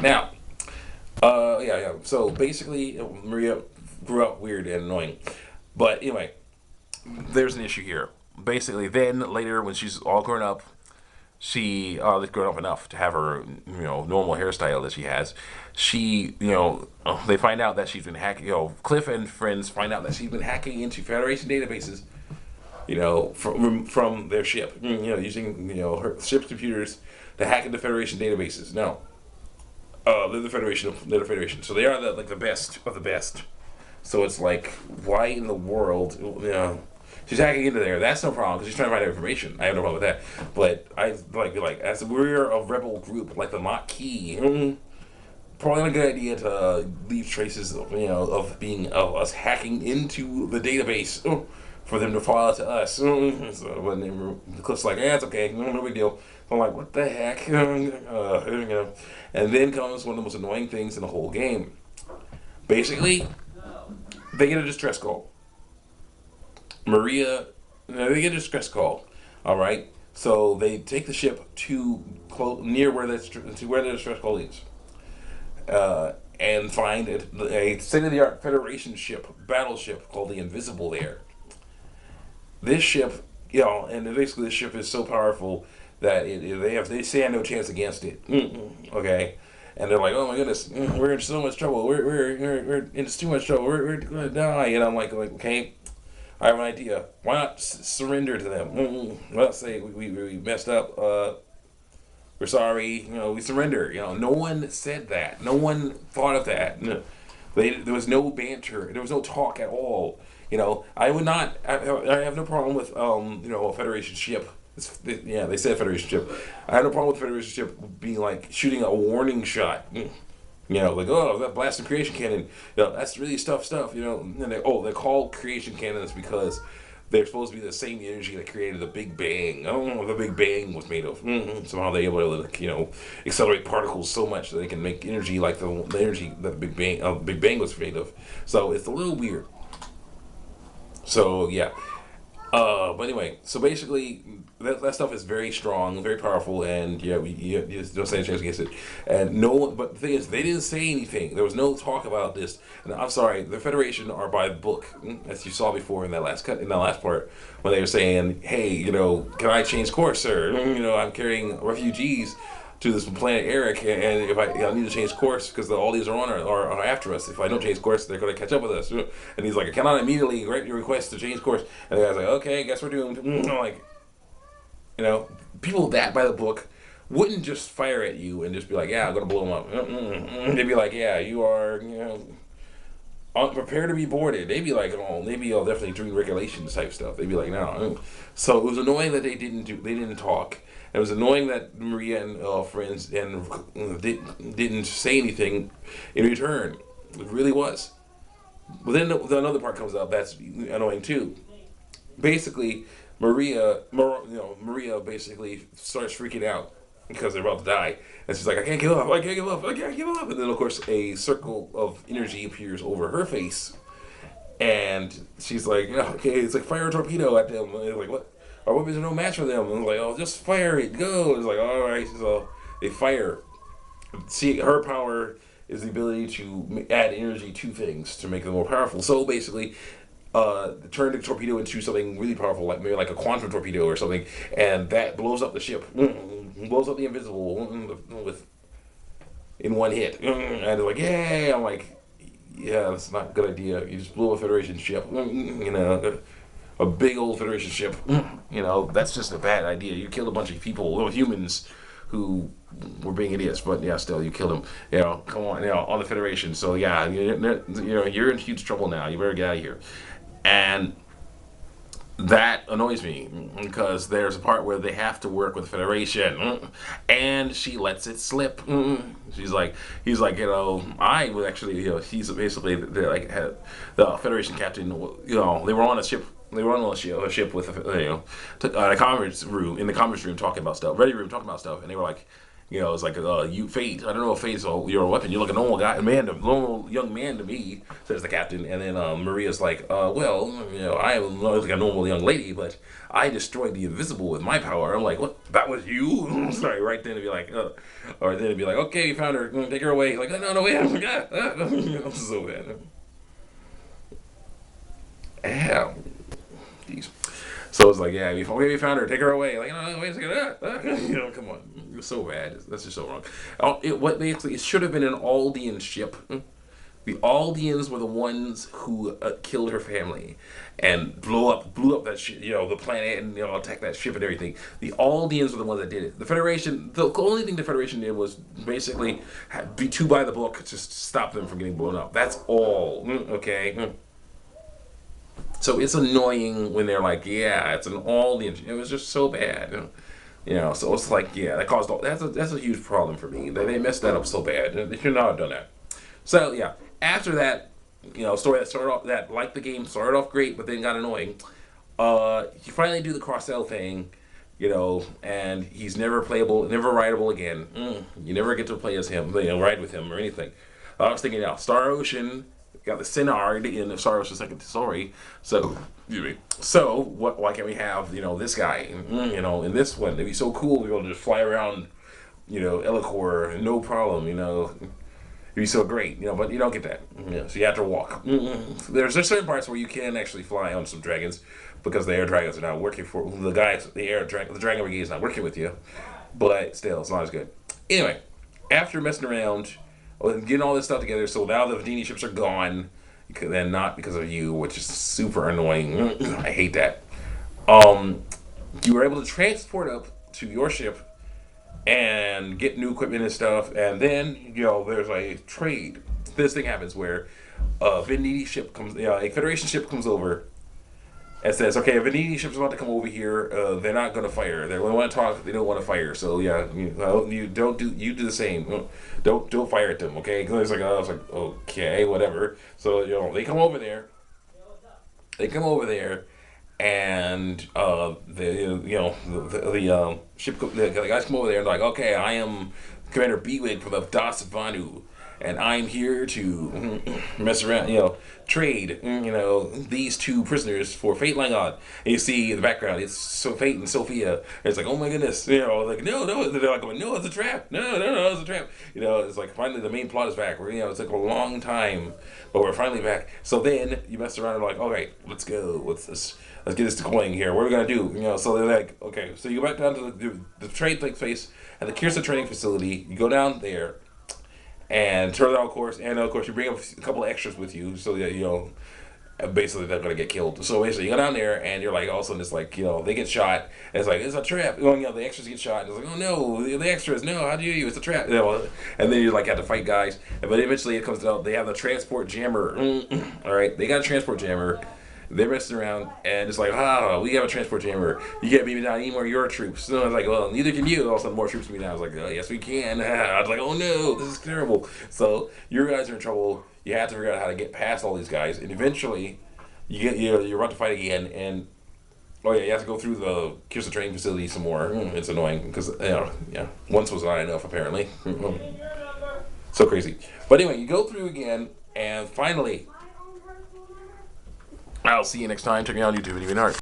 Now, yeah. So basically, Maria grew up weird and annoying. But anyway, there's an issue here. Basically, then later when she's all grown up, she is grown up enough to have her normal hairstyle that she has. She they find out that she's been hacking. Cliff and friends find out that she's been hacking into Federation databases. From their ship. Using her ship's computers to hack into Federation databases. No, they're the Federation. They're the Federation. So they are the best of the best. So it's like, why in the world, she's hacking into there. That's no problem because she's trying to find out information. I have no problem with that. But I like as we're a rebel group like the Maquis. Probably not a good idea to leave traces of being of us hacking into the database for them to follow to us. So when the Cliff's like, yeah, it's okay, no big deal. So I'm like, what the heck? And then comes one of the most annoying things in the whole game. Basically, they get a distress call. Maria, they get a distress call. All right, so they take the ship to near where the distress call is, and find a state-of-the-art Federation ship, battleship called the Invisible. There, this ship, and basically this ship is so powerful that they stand no chance against it. Okay, and they're like, oh my goodness, we're in so much trouble. We're in too much trouble. We're gonna die. And I'm like okay, I have an idea. Why not surrender to them? Let's say we messed up. We're sorry. We surrender. No one said that. No one thought of that. No. There was no banter. There was no talk at all. I would not. I have no problem with a Federation ship. Yeah, they said Federation ship. I have no problem with Federation ship being like shooting a warning shot. Like, oh, that blasting creation cannon. That's really tough stuff. And they're called creation cannons because they're supposed to be the same energy that created the Big Bang. I don't know what the Big Bang was made of. Somehow they're able to, accelerate particles so much that they can make energy like the energy that the Big Bang was made of. So it's a little weird. So yeah, but anyway, so basically, that stuff is very strong, very powerful, and yeah, you just don't stand a chance against it. And no one, but the thing is, they didn't say anything. There was no talk about this. And I'm sorry, the Federation are by the book, as you saw before in that last part, when they were saying, "Hey, can I change course, sir? I'm carrying refugees to this planet Eric, and if I need to change course because all these are after us. If I don't change course, they're going to catch up with us." And he's like, "I cannot immediately grant your request to change course." And the guy's like, "Okay, guess we're doomed." I'm like, people that by the book wouldn't just fire at you and just be like, "Yeah, I'm going to blow them up." They'd be like, "Yeah, you are, prepare to be boarded." They'd be like, "Oh, maybe I'll definitely do regulations type stuff." They'd be like, "No." So it was annoying that they didn't talk. It was annoying that Maria and friends and didn't say anything in return. It really was. But then another part comes up that's annoying too. Basically, Maria basically starts freaking out because they're about to die, and she's like, "I can't give up! I can't give up! I can't give up!" And then of course a circle of energy appears over her face, and she's like, "Yeah, okay, it's like fire a torpedo at them." And they're like, "What? Our weapons are no match for them." And I'm like, "Oh, just fire it, go!" It's like, all right, so they fire. See, her power is the ability to add energy to things to make them more powerful. So basically, turn the torpedo into something really powerful, like maybe like a quantum torpedo or something, and that blows up the ship, blows up the Invisible with in one hit. And they're like, "Yeah!" I'm like, "Yeah, that's not a good idea. You just blew a Federation ship, a big old Federation ship. That's just a bad idea. You killed a bunch of people, little humans, who were being idiots. But yeah, still, you killed them. Come on, on the Federation. So yeah, you're in huge trouble now. You better get out of here." And that annoys me because there's a part where they have to work with the Federation, and she lets it slip. He's like, I would actually, he's basically like the Federation captain. They were on a ship. They were on a ship with a conference room talking about stuff, ready room talking about stuff, and they were like, You know, it's like you Fate. I don't know if Fate's your weapon. You look a normal guy, normal young man to me," says the captain. And then Maria's like, "Well, you know, I am like a normal young lady, but I destroyed the invisible with my power." I'm like, "What? That was you?" Sorry, right then to be like, or then it'd be like, "Okay, you found her. Take her away." Like, no, wait, I forgot. I'm so bad. Ow. Jeez. So it's like, yeah, we found her, take her away. Like, no, wait a second, you know, come on, it was so bad. That's just so wrong. It should have been an Aldean ship. The Aldeans were the ones who killed her family and blew up that you know, the planet, and you know, attacked that ship and everything. The Aldeans were the ones that did it. The Federation, the only thing the Federation did was basically be too by the book, just stop them from getting blown up. That's all. Okay. So it's annoying when they're like, yeah, it's an all the. It was just so bad, you know. So it's like, yeah, that caused that's a huge problem for me. They messed that up so bad. They should not have done that. So yeah, after that, you know, story that started off that like the game started off great, but then got annoying. You finally do the cross sell thing, you know, and he's never playable, never rideable again. You never get to play as him, you know, ride with him or anything. I was thinking now, Star Ocean got the Synard in the Star Ocean Second Story. So, excuse me. So, why can't we have, you know, this guy, you know, in this one? It'd be so cool to be able to just fly around, you know, Ellicor, no problem, you know. It'd be so great, you know, but you don't get that. So you have to walk. There's certain parts where you can actually fly on some dragons because the air dragons are not working for the guys. The dragon brigade is not working with you, but still, it's not as good. Anyway, after messing around, getting all this stuff together, so now the Vedini ships are gone, and not because of you, which is super annoying. I hate that. You were able to transport up to your ship and get new equipment and stuff, and then, you know, there's a trade. This thing happens where a Veneti ship comes, you know, a Federation ship comes over and says, "Okay, a Veneti ship's about to come over here. They're not going to fire. They want to talk. They don't want to fire. So yeah, you don't do. You do the same. Don't fire at them. Okay?" It's like, I was like, okay, whatever. So you know, they come over there. They come over there, and the ship, the guys come over there and they're like, "Okay, I am Commander Bewig from the Das Vanu, and I'm here to mess around, you know, trade, you know, these two prisoners for Fate Langon." And you see in the background, it's Fate and Sophia. And it's like, oh my goodness, you know, like, no, they're like going, no, it's a trap. No, it's a trap. You know, it's like finally the main plot is back. You know, it's like a long time, but we're finally back. So then you mess around and like, okay, let's go. Let's get this going here. What are we gonna do? You know, so they're like, okay, so you go back down to the trade takes place at the Kirsa training facility. You go down there and turn out, of course, you bring up a couple of extras with you, so that, you know, basically they're gonna get killed. So basically, you go down there, and you're like, all of a sudden, it's like, you know, they get shot, and it's like, it's a trap. You know, the extras get shot, and it's like, oh no, the extras, no, how do you? It's a trap. You know, and then you like have to fight guys, but eventually it comes out they have the transport jammer. All right, they got a transport jammer. They're messing around, and it's like, we have a transport jammer. You can't beat me down any more of your troops. So I was like, well, neither can you. All of a sudden, more troops beat me down. I was like, yes, we can. I was like, oh no, this is terrible. So your guys are in trouble. You have to figure out how to get past all these guys, and eventually, you're about to fight again, and oh yeah, you have to go through the Kirsa training facility some more. It's annoying because once was not enough apparently. So crazy. But anyway, you go through again, and finally, I'll see you next time. Check me out on YouTube and even art.